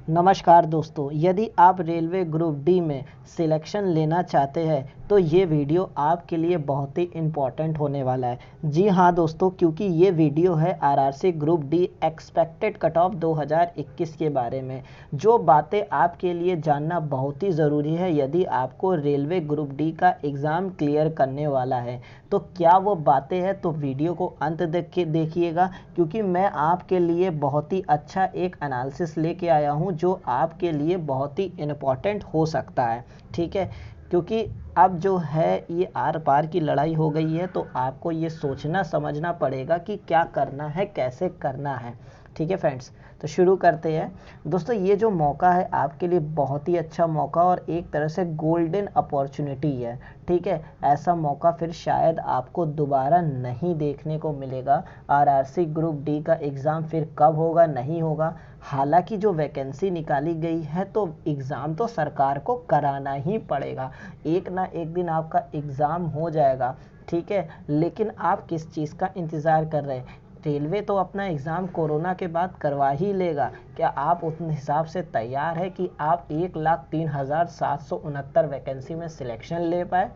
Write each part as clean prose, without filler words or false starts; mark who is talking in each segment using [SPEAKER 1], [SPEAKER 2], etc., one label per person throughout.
[SPEAKER 1] नमस्कार दोस्तों, यदि आप रेलवे ग्रुप डी में सिलेक्शन लेना चाहते हैं तो ये वीडियो आपके लिए बहुत ही इम्पॉर्टेंट होने वाला है। जी हाँ दोस्तों, क्योंकि ये वीडियो है RRC group D expected cut off 2021 के बारे में। जो बातें आपके लिए जानना बहुत ही ज़रूरी है यदि आपको रेलवे ग्रुप डी का एग्ज़ाम क्लियर करने वाला है। तो क्या वो बातें हैं, तो वीडियो को अंत देखिएगा, क्योंकि मैं आपके लिए बहुत ही अच्छा एक एनालिसिस लेके आया हूँ जो आपके लिए बहुत ही इम्पोर्टेंट हो सकता है। ठीक है, क्योंकि अब जो है ये आर पार की लड़ाई हो गई है, तो आपको ये सोचना समझना पड़ेगा कि क्या करना है, कैसे करना है। ठीक है फ्रेंड्स, तो शुरू करते हैं। दोस्तों, ये जो मौका है आपके लिए बहुत ही अच्छा मौका और एक तरह से गोल्डन अपॉर्चुनिटी है। ठीक है, ऐसा मौका फिर शायद आपको दोबारा नहीं देखने को मिलेगा। आरआरसी ग्रुप डी का एग्ज़ाम फिर कब होगा, नहीं होगा। हालांकि जो वैकेंसी निकाली गई है तो एग्ज़ाम तो सरकार को कराना ही पड़ेगा। एक ना एक दिन आपका एग्ज़ाम हो जाएगा। ठीक है, लेकिन आप किस चीज़ का इंतज़ार कर रहे हैं? रेलवे तो अपना एग्ज़ाम कोरोना के बाद करवा ही लेगा। क्या आप उस हिसाब से तैयार है कि आप 1,03,769 वैकेंसी में सिलेक्शन ले पाए?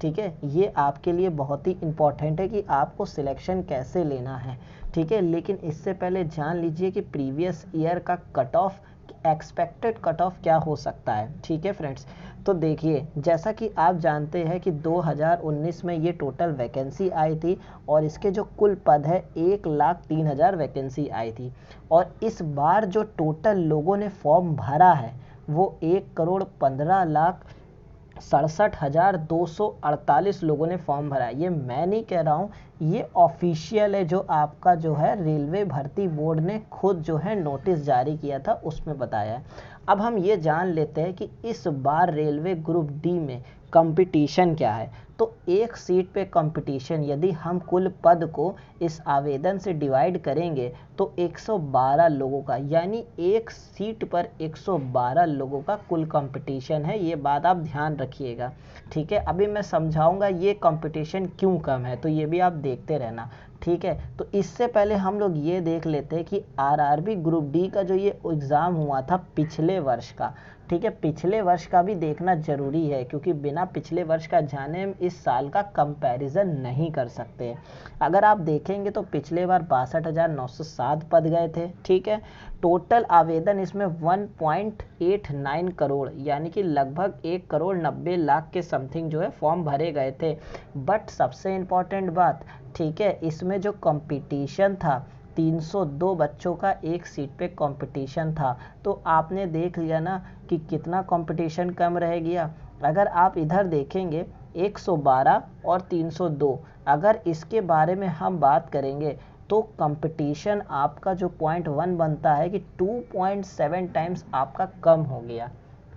[SPEAKER 1] ठीक है, ये आपके लिए बहुत ही इम्पॉर्टेंट है कि आपको सिलेक्शन कैसे लेना है। ठीक है, लेकिन इससे पहले जान लीजिए कि प्रीवियस ईयर का cut off, expected cut off क्या हो सकता है। ठीक है फ्रेंड्स, तो देखिए, जैसा कि आप जानते हैं कि 2019 में ये टोटल वैकेंसी आई थी और इसके जो कुल पद है 1,03,000 वैकेंसी आई थी। और इस बार जो टोटल लोगों ने फॉर्म भरा है वो 1,15,67,248 लोगों ने फॉर्म भरा है। ये मैं नहीं कह रहा हूँ, ये ऑफिशियल है, जो आपका जो है रेलवे भर्ती बोर्ड ने खुद जो है नोटिस जारी किया था उसमें बताया है। अब हम ये जान लेते हैं कि इस बार रेलवे ग्रुप डी में कंपटीशन क्या है। तो एक सीट पे कंपटीशन, यदि हम कुल पद को इस आवेदन से डिवाइड करेंगे तो 112 लोगों का, यानी एक सीट पर 112 लोगों का कुल कंपटीशन है। ये बात आप ध्यान रखिएगा। ठीक है, अभी मैं समझाऊंगा ये कंपटीशन क्यों कम है, तो ये भी आप देखते रहना। ठीक है, तो इससे पहले हम लोग ये देख लेते हैं कि आरआरबी ग्रुप डी का जो ये एग्ज़ाम हुआ था पिछले वर्ष का। ठीक है, पिछले वर्ष का भी देखना जरूरी है, क्योंकि बिना पिछले वर्ष का जाने हम इस साल का कंपैरिजन नहीं कर सकते। अगर आप देखेंगे तो पिछले बार 62,907 पद गए थे। ठीक है, टोटल आवेदन इसमें 1.89 करोड़, यानी कि लगभग 1,90,00,000 के समथिंग जो है फॉर्म भरे गए थे। बट सबसे इम्पॉर्टेंट बात, ठीक है, इसमें जो कंपटीशन था 302 बच्चों का एक सीट पे कंपटीशन था। तो आपने देख लिया ना कि कितना कंपटीशन कम रह गया। अगर आप इधर देखेंगे 112 और 302, अगर इसके बारे में हम बात करेंगे तो कंपटीशन आपका जो 0.1 बनता है कि 2.7 टाइम्स आपका कम हो गया।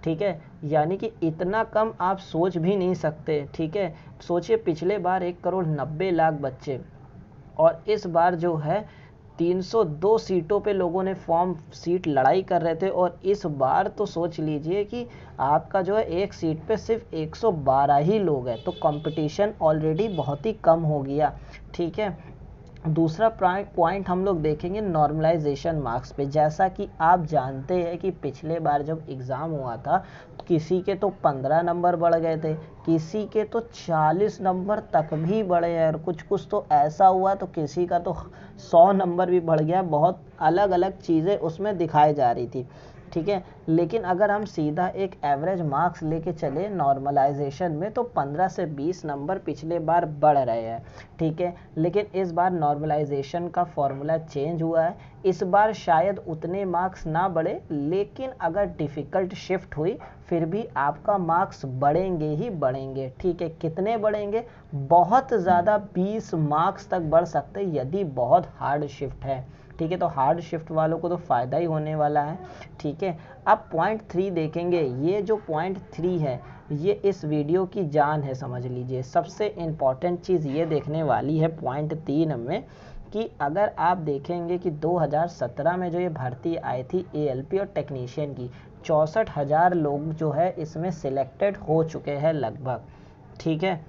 [SPEAKER 1] ठीक है, यानी कि इतना कम आप सोच भी नहीं सकते। ठीक है, सोचिए पिछले बार 1,90,00,000 बच्चे और इस बार जो है 302 सीटों पे लोगों ने फॉर्म सीट लड़ाई कर रहे थे, और इस बार तो सोच लीजिए कि आपका जो है एक सीट पे सिर्फ 112 ही लोग हैं। तो कंपटीशन ऑलरेडी बहुत ही कम हो गया। ठीक है, दूसरा पॉइंट हम लोग देखेंगे नॉर्मलाइजेशन मार्क्स पे। जैसा कि आप जानते हैं कि पिछले बार जब एग्ज़ाम हुआ था किसी के तो 15 नंबर बढ़ गए थे, किसी के तो 40 नंबर तक भी बढ़े हैं, और कुछ कुछ तो ऐसा हुआ तो किसी का तो 100 नंबर भी बढ़ गया। बहुत अलग अलग चीज़ें उसमें दिखाई जा रही थी। ठीक है, लेकिन अगर हम सीधा एक एवरेज मार्क्स लेके चले नॉर्मलाइजेशन में तो 15 से 20 नंबर पिछले बार बढ़ रहे हैं। ठीक है, लेकिन इस बार नॉर्मलाइजेशन का फॉर्मूला चेंज हुआ है। इस बार शायद उतने मार्क्स ना बढ़े, लेकिन अगर डिफ़िकल्ट शिफ्ट हुई फिर भी आपका मार्क्स बढ़ेंगे ही बढ़ेंगे। ठीक है, कितने बढ़ेंगे? बहुत ज़्यादा 20 मार्क्स तक बढ़ सकते हैं यदि बहुत हार्ड शिफ्ट है। ठीक है, तो हार्ड शिफ्ट वालों को तो फ़ायदा ही होने वाला है। ठीक है, अब पॉइंट 3 देखेंगे। ये जो पॉइंट 3 है ये इस वीडियो की जान है, समझ लीजिए। सबसे इम्पॉर्टेंट चीज़ ये देखने वाली है पॉइंट 3 में, कि अगर आप देखेंगे कि 2017 में जो ये भर्ती आई थी एएलपी और टेक्नीशियन की, 64,000 लोग जो है इसमें सिलेक्टेड हो चुके हैं लगभग। ठीक है,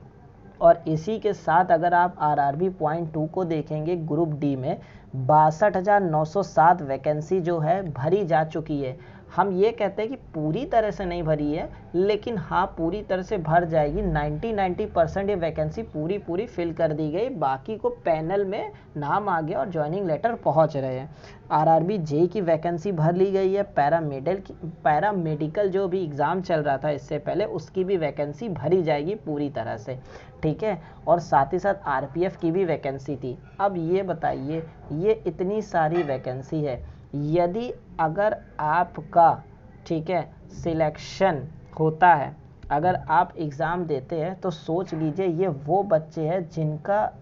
[SPEAKER 1] और इसी के साथ अगर आप आरआरबी पॉइंट 2 को देखेंगे ग्रुप डी में 62,907 वैकेंसी जो है भरी जा चुकी है। हम ये कहते हैं कि पूरी तरह से नहीं भरी है, लेकिन हाँ पूरी तरह से भर जाएगी। 90% ये वैकेंसी पूरी फिल कर दी गई, बाकी को पैनल में नाम आ गया और ज्वाइनिंग लेटर पहुंच रहे हैं। आरआरबी जेई की वैकेंसी भर ली गई है। पैरामेडिकल जो भी एग्ज़ाम चल रहा था इससे पहले, उसकी भी वैकेंसी भरी जाएगी पूरी तरह से, ठीक है। और साथ ही साथ आरपीएफ की भी वैकेंसी थी। अब ये बताइए, ये इतनी सारी वैकेंसी है, यदि अगर आपका, ठीक है, सिलेक्शन होता है, अगर आप एग्ज़ाम देते हैं, तो सोच लीजिए ये वो बच्चे हैं जिनका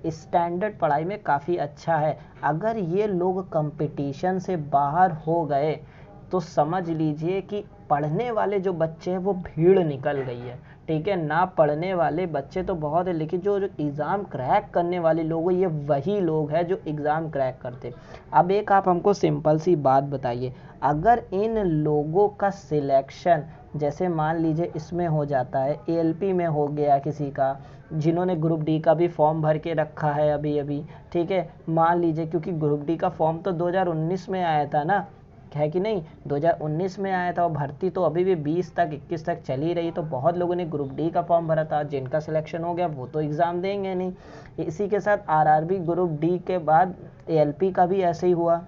[SPEAKER 1] स्टैंडर्ड पढ़ाई में काफ़ी अच्छा है। अगर ये लोग कंपटीशन से बाहर हो गए तो समझ लीजिए कि पढ़ने वाले जो बच्चे हैं वो भीड़ निकल गई है, ठीक है। ना पढ़ने वाले बच्चे तो बहुत है, लेकिन जो एग्ज़ाम क्रैक करने वाले लोग हैं, ये वही लोग हैं जो एग्ज़ाम क्रैक करते। अब एक आप हमको सिंपल सी बात बताइए, अगर इन लोगों का सिलेक्शन जैसे मान लीजिए इसमें हो जाता है, एएलपी में हो गया किसी का, जिन्होंने ग्रुप डी का भी फॉर्म भर के रखा है अभी, ठीक है, मान लीजिए, क्योंकि ग्रुप डी का फॉर्म तो 2019 में आया था ना, है कि नहीं, 2019 में आया था, और भर्ती तो अभी भी 20 तक 21 तक चली रही। तो बहुत लोगों ने ग्रुप डी का फॉर्म भरा था, जिनका सिलेक्शन हो गया वो तो एग्ज़ाम देंगे नहीं। इसी के साथ आरआरबी ग्रुप डी के बाद एएलपी का भी ऐसे ही हुआ,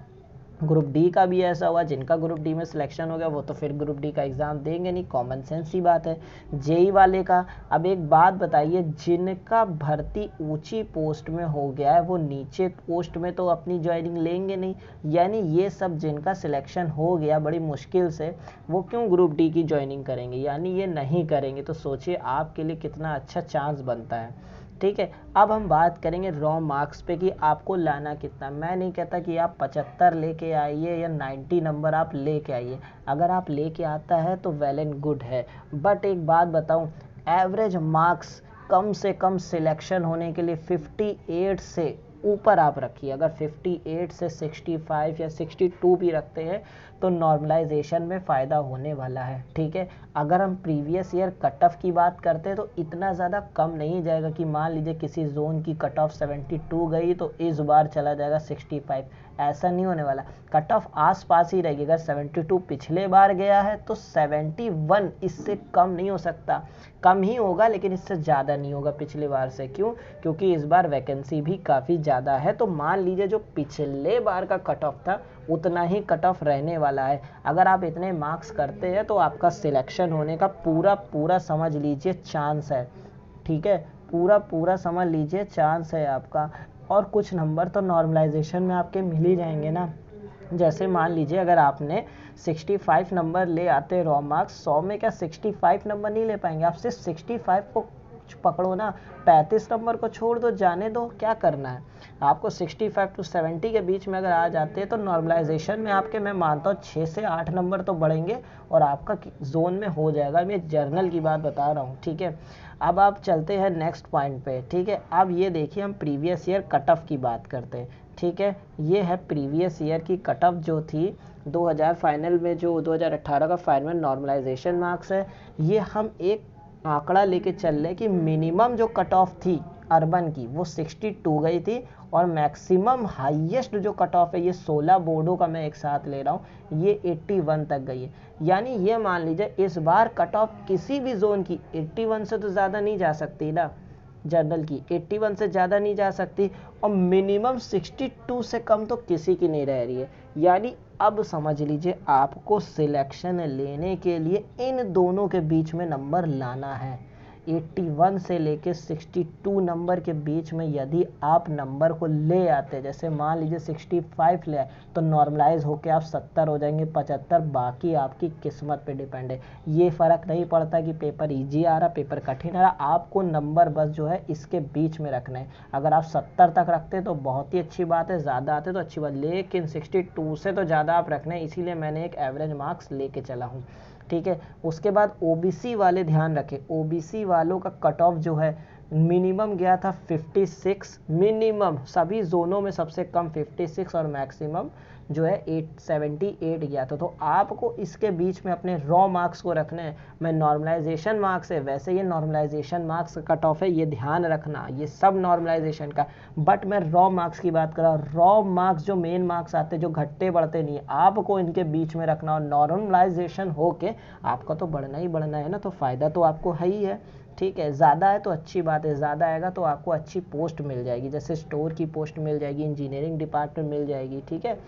[SPEAKER 1] ग्रुप डी का भी ऐसा हुआ, जिनका ग्रुप डी में सिलेक्शन हो गया वो तो फिर ग्रुप डी का एग्ज़ाम देंगे नहीं, कॉमन सेंस ही बात है। जेई वाले का, अब एक बात बताइए, जिनका भर्ती ऊंची पोस्ट में हो गया है वो नीचे पोस्ट में तो अपनी ज्वाइनिंग लेंगे नहीं, यानी ये सब जिनका सिलेक्शन हो गया बड़ी मुश्किल से, वो क्यों ग्रुप डी की ज्वाइनिंग करेंगे, यानी ये नहीं करेंगे। तो सोचिए आपके लिए कितना अच्छा चांस बनता है, ठीक है। अब हम बात करेंगे रॉ मार्क्स पे कि आपको लाना कितना। मैं नहीं कहता कि आप 75 लेके आइए या 90 नंबर आप लेके आइए, अगर आप लेके आता है तो वेल एंड गुड है। बट एक बात बताऊं, एवरेज मार्क्स कम से कम सिलेक्शन होने के लिए 58 से ऊपर आप रखिए। अगर 58 से 65 या 62 भी रखते हैं तो नॉर्मलाइजेशन में फ़ायदा होने वाला है, ठीक है। अगर हम प्रीवियस ईयर कट ऑफ की बात करते हैं तो इतना ज़्यादा कम नहीं जाएगा कि मान लीजिए किसी जोन की कट ऑफ 72 गई तो इस बार चला जाएगा 65, ऐसा नहीं होने वाला। कट ऑफ आस पास ही रहेगी। अगर 72 पिछले बार गया है तो 71 इससे कम नहीं हो सकता, कम ही होगा लेकिन इससे ज़्यादा नहीं होगा पिछले बार से। क्यों? क्योंकि इस बार वैकेंसी भी काफ़ी ज़्यादा है। तो मान लीजिए जो पिछले बार का कट ऑफ था उतना ही कट ऑफ रहने वाला है। अगर आप इतने मार्क्स करते हैं तो आपका सिलेक्शन होने का पूरा समझ लीजिए चांस है, ठीक है, पूरा समझ लीजिए चांस है आपका। और कुछ नंबर तो नॉर्मलाइजेशन में आपके मिल ही जाएंगे ना। जैसे मान लीजिए अगर आपने 65 नंबर ले आते रॉ मार्क्स, 100 में क्या 65 नंबर नहीं ले पाएंगे आप, सिर्फ 65 को पकड़ो ना, 35 नंबर को छोड़ दो, जाने दो, क्या करना है आपको। 65 to 70 के बीच में अगर आ जाते हैं तो नॉर्मलाइजेशन में आपके, मैं मानता हूँ 6 से 8 नंबर तो बढ़ेंगे और आपका जोन में हो जाएगा। मैं जर्नल की बात बता रहा हूँ, ठीक है। अब आप चलते हैं नेक्स्ट पॉइंट पे, ठीक है। अब ये देखिए हम प्रीवियस ईयर कट ऑफ की बात करते हैं, ठीक है। ये है प्रीवियस ईयर की कट ऑफ जो थी 2000 फाइनल में, जो 2018 का फाइनल नॉर्मलाइजेशन मार्क्स है। ये हम एक आंकड़ा लेके चल रहे कि मिनिमम जो कट ऑफ थी अर्बन की वो 62 गई थी, और मैक्सिमम हाईएस्ट जो कट ऑफ है ये 16 बोर्डों का मैं एक साथ ले रहा हूँ, ये 81 तक गई है। यानी ये मान लीजिए इस बार कट ऑफ किसी भी जोन की 81 से तो ज़्यादा नहीं जा सकती ना, जनरल की 81 से ज़्यादा नहीं जा सकती, और मिनिमम 62 से कम तो किसी की नहीं रह रही है। यानी अब समझ लीजिए आपको सिलेक्शन लेने के लिए इन दोनों के बीच में नंबर लाना है। 81 से लेके 62 नंबर के बीच में यदि आप नंबर को ले आते, जैसे मान लीजिए 65 ले आए, तो नॉर्मलाइज होके आप 70 हो जाएंगे, 75, बाकी आपकी किस्मत पे डिपेंड है। ये फ़र्क नहीं पड़ता कि पेपर इजी आ रहा पेपर कठिन आ रहा, आपको नंबर बस जो है इसके बीच में रखना है। अगर आप 70 तक रखते तो बहुत ही अच्छी बात है, ज़्यादा आते तो अच्छी बात, लेकिन 62 से तो ज़्यादा आप रखना है, इसीलिए मैंने एक एवरेज मार्क्स लेके चला हूँ, ठीक है। उसके बाद ओबीसी वाले ध्यान रखें, ओबीसी वालों का कट ऑफ जो है मिनिमम गया था 56, मिनिमम सभी जोनों में सबसे कम 56 और मैक्सिमम जो है 878 गया था। तो आपको इसके बीच में अपने रॉ मार्क्स को रखने हैं। मैं नॉर्मलाइजेशन मार्क्स है, वैसे ये नॉर्मलाइजेशन मार्क्स कट ऑफ है, ये ध्यान रखना, ये सब नॉर्मलाइजेशन का, बट मैं रॉ मार्क्स की बात कर रहा हूँ। रॉ मार्क्स जो मेन मार्क्स आते हैं, जो घटते बढ़ते नहीं, आपको इनके बीच में रखना। और नॉर्मलाइजेशन होके आपका तो बढ़ना ही बढ़ना है ना, तो फ़ायदा तो आपको है ही है। ठीक है, ज़्यादा है तो अच्छी बात है, ज़्यादा आएगा तो आपको अच्छी पोस्ट मिल जाएगी, जैसे स्टोर की पोस्ट मिल जाएगी, इंजीनियरिंग डिपार्टमेंट मिल जाएगी। ठीक है,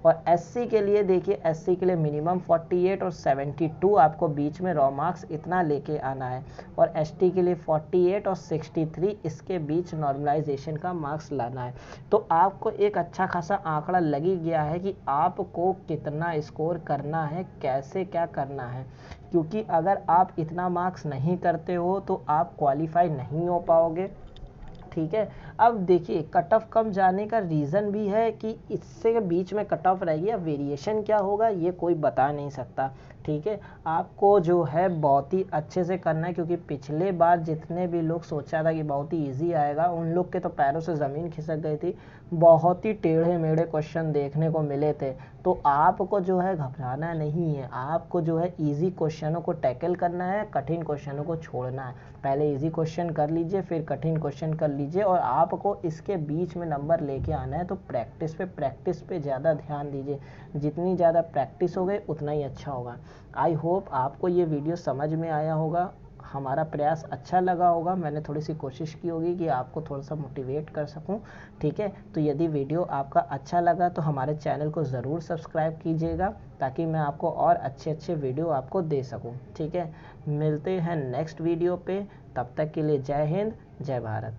[SPEAKER 1] और एससी के लिए देखिए, एससी के लिए मिनिमम 48 और 72 आपको बीच में रॉ मार्क्स इतना लेके आना है, और एसटी के लिए 48 और 63 इसके बीच नॉर्मलाइजेशन का मार्क्स लाना है। तो आपको एक अच्छा खासा आंकड़ा लग ही गया है कि आपको कितना स्कोर करना है, कैसे क्या करना है, क्योंकि अगर आप इतना मार्क्स नहीं करते हो तो आप क्वालिफाई नहीं हो पाओगे। ठीक है, अब देखिए कट ऑफ कम जाने का रीज़न भी है कि इससे बीच में कट ऑफ रहेगी, अब वेरिएशन क्या होगा ये कोई बता नहीं सकता। ठीक है, आपको जो है बहुत ही अच्छे से करना है, क्योंकि पिछले बार जितने भी लोग सोचा था कि बहुत ही इजी आएगा, उन लोग के तो पैरों से ज़मीन खिसक गई थी। बहुत ही टेढ़े मेढ़े क्वेश्चन देखने को मिले थे। तो आपको जो है घबराना नहीं है, आपको जो है इजी क्वेश्चनों को टैकल करना है, कठिन क्वेश्चनों को छोड़ना है। पहले इजी क्वेश्चन कर लीजिए, फिर कठिन क्वेश्चन कर लीजिए, और आपको इसके बीच में नंबर लेके आना है। तो प्रैक्टिस पे ज़्यादा ध्यान दीजिए, जितनी ज़्यादा प्रैक्टिस हो गई उतना ही अच्छा होगा। आई होप आपको ये वीडियो समझ में आया होगा, हमारा प्रयास अच्छा लगा होगा, मैंने थोड़ी सी कोशिश की होगी कि आपको थोड़ा सा मोटिवेट कर सकूं। ठीक है, तो यदि वीडियो आपका अच्छा लगा तो हमारे चैनल को ज़रूर सब्सक्राइब कीजिएगा, ताकि मैं आपको और अच्छे वीडियो आपको दे सकूं। ठीक है, मिलते हैं नेक्स्ट वीडियो पे, तब तक के लिए जय हिंद, जय भारत।